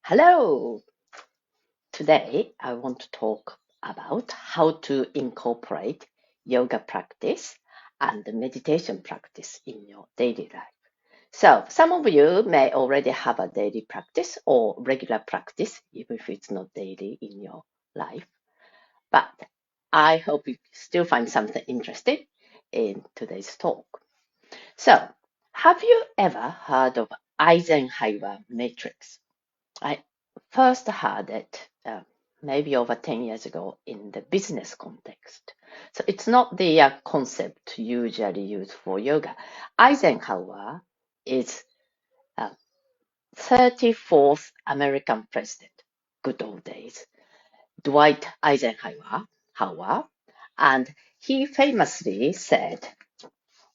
Hello! Today I want to talk about how to incorporate yoga practice and meditation practice in your daily life. So, some of you may already have a daily practice or regular practice, even if it's not daily in your life. But I hope you still find something interesting in today's talk. So, have you ever heard of Eisenhower Matrix? I first heard it maybe over 10 years ago in the business context. So it's not the concept usually used for yoga. Eisenhower is uh, 34th American president, good old days, Dwight Eisenhower, and he famously said,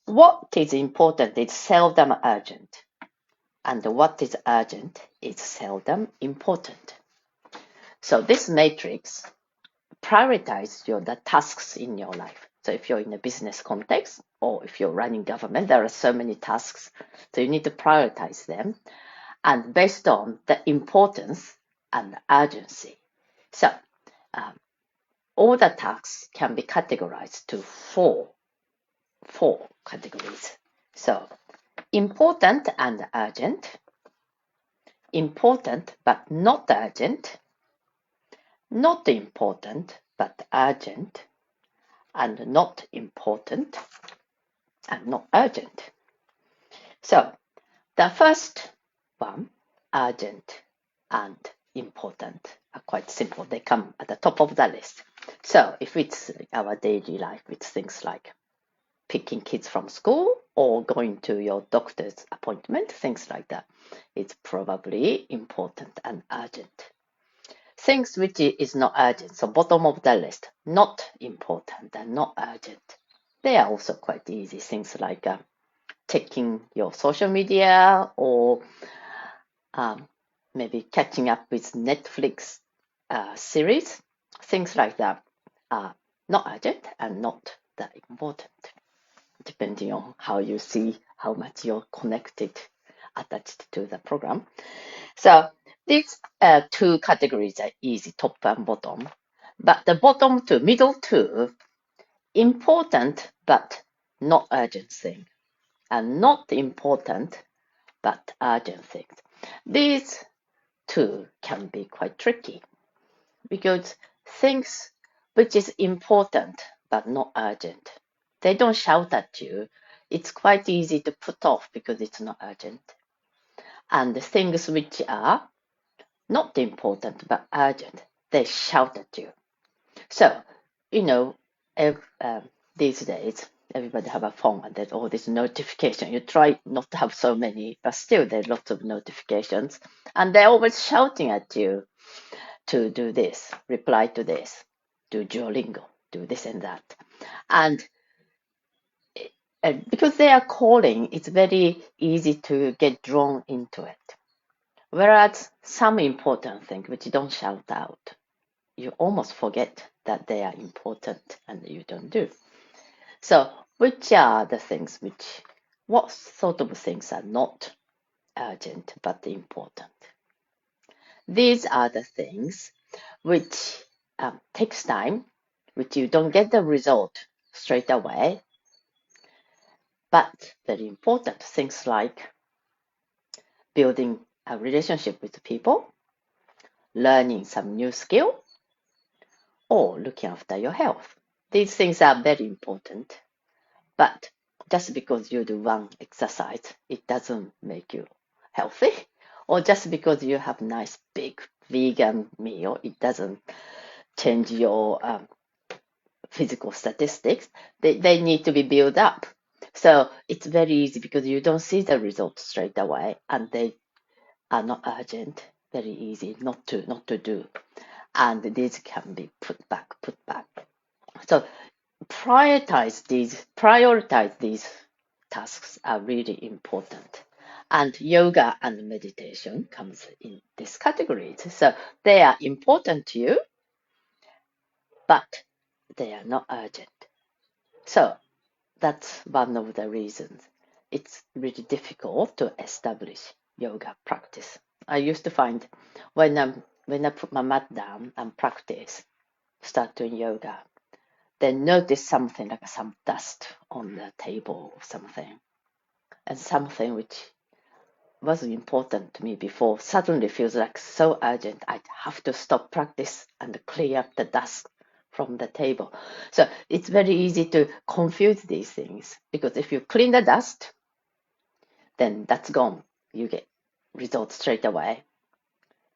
what is important is seldom urgent, and what is urgent is seldom important. So this matrix prioritize the tasks in your life. So if you're in a business context or if you're running government, there are so many tasks. So you need to prioritize them and based on the importance and urgency. So all the tasks can be categorized to four categories. So important and urgent, important but not urgent, not important but urgent, and not important and not urgent. So the first one, urgent and important, are quite simple. They come at the top of the list. So if it's our daily life, it's things like picking kids from school or going to your doctor's appointment, things like that. It's probably important and urgent. Things which is not urgent, so bottom of the list, not important and not urgent. They are also quite easy. Things like checking your social media or maybe catching up with Netflix series. Things like that are not urgent and not that important, depending on how you see how much you're connected, attached to the program. So these two categories are easy, top and bottom. But the bottom two, middle two, important but not urgent thing, and not important but urgent things. These two can be quite tricky because things which is important but not urgent, they don't shout at you. It's quite easy to put off because it's not urgent. And the things which are not important but urgent, they shout at you. So, you know, these days, everybody have a phone and there's all this notification. You try not to have so many, but still there's lots of notifications. And they're always shouting at you to do this, reply to this, do Duolingo, do this and that. And because they are calling, it's very easy to get drawn into it. Whereas some important things which you don't shout out, you almost forget that they are important and you don't do. So which are the things what sort of things are not urgent but important? These are the things which takes time, which you don't get the result straight away, but very important things like building a relationship with people, learning some new skill, or looking after your health. These things are very important, but just because you do one exercise, it doesn't make you healthy. Or just because you have nice big vegan meal, it doesn't change your physical statistics. They need to be built up. So it's very easy because you don't see the results straight away and they are not urgent, very easy not to do. And these can be put back. So prioritize these tasks are really important. And yoga and meditation comes in this category. So they are important to you, but they are not urgent. So that's one of the reasons it's really difficult to establish yoga practice I used to find when I put my mat down and practice, start doing yoga, then notice something like some dust on the table or something, and something which wasn't important to me before suddenly feels like so urgent. I have to stop practice and clear up the dust from the table. So it's very easy to confuse these things because if you clean the dust, then that's gone. You get results straight away.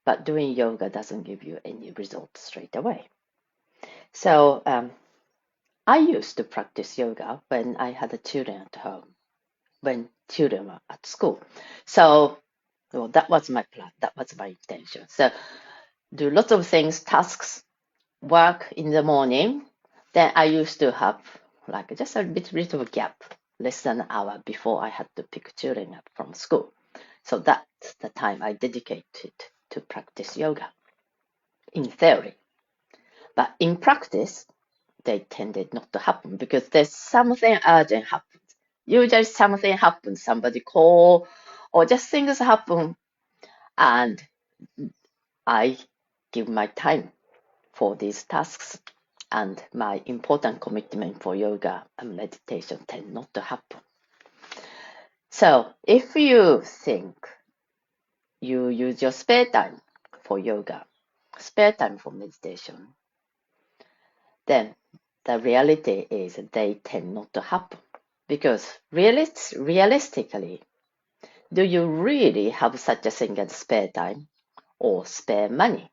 But doing yoga doesn't give you any results straight away. So I used to practice yoga when I had the children at home, when children were at school. So well, that was my plan. That was my intention. So do lots of things, tasks, work in the morning. Then I used to have like just a bit of a gap, less than an hour before I had to pick children up from school. So that's the time I dedicated to practice yoga in theory. But in practice, they tended not to happen because there's something urgent happens. Usually something happens, somebody call or just things happen and I give my time for these tasks and my important commitment for yoga and meditation tend not to happen. So if you think you use your spare time for yoga, spare time for meditation, then the reality is they tend not to happen. Because realistically, do you really have such a thing as spare time or spare money?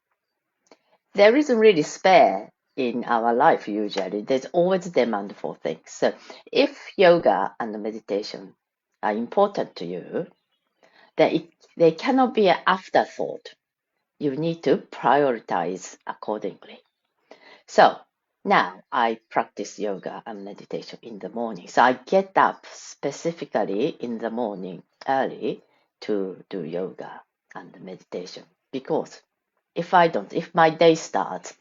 There isn't really spare in our life usually. There's always demand for things. So if yoga and meditation are important to you, then they cannot be an afterthought. You need to prioritize accordingly. So now I practice yoga and meditation in the morning. So I get up specifically in the morning early to do yoga and meditation because if my day starts,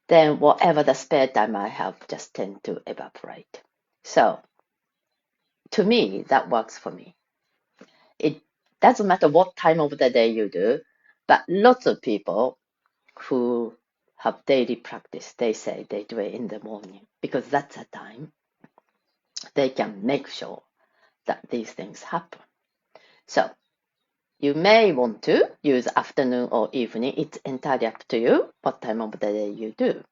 then whatever the spare time I have just tend to evaporate. So to me, that works for me. It doesn't matter what time of the day you do, but lots of people who have daily practice, they say they do it in the morning because that's the time they can make sure that these things happen. So you may want to use afternoon or evening. It's entirely up to you what time of the day you do.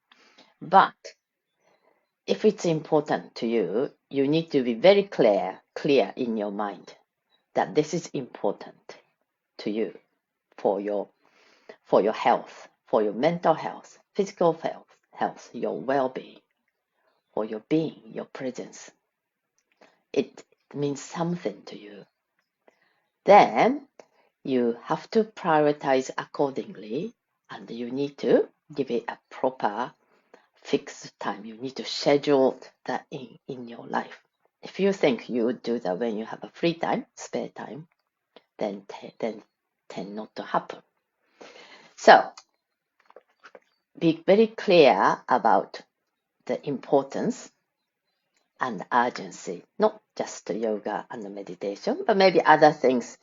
But if it's important to you, you need to be very clear in your mind that this is important to you for your health, for your mental health, physical health, your well-being, for your being, your presence. It means something to you. Then you have to prioritize accordingly, and you need to give it a proper fixed time. You need to schedule that in your life. If you think you would do that when you have a free time, spare time, then tend not to happen. So be very clear about the importance and urgency, not just yoga and meditation, but maybe other things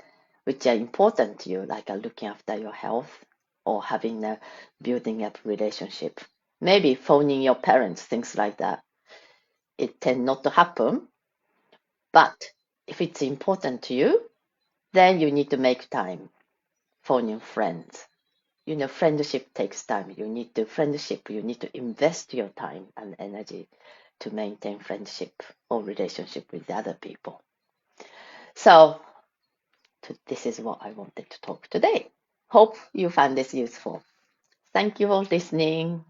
which are important to you, like looking after your health or building up relationship. Maybe phoning your parents, things like that. It tend not to happen, but if it's important to you, then you need to make time phoning friends. Friendship takes time. You need to invest your time and energy to maintain friendship or relationship with other people. So this is what I wanted to talk today. Hope you found this useful. Thank you for listening.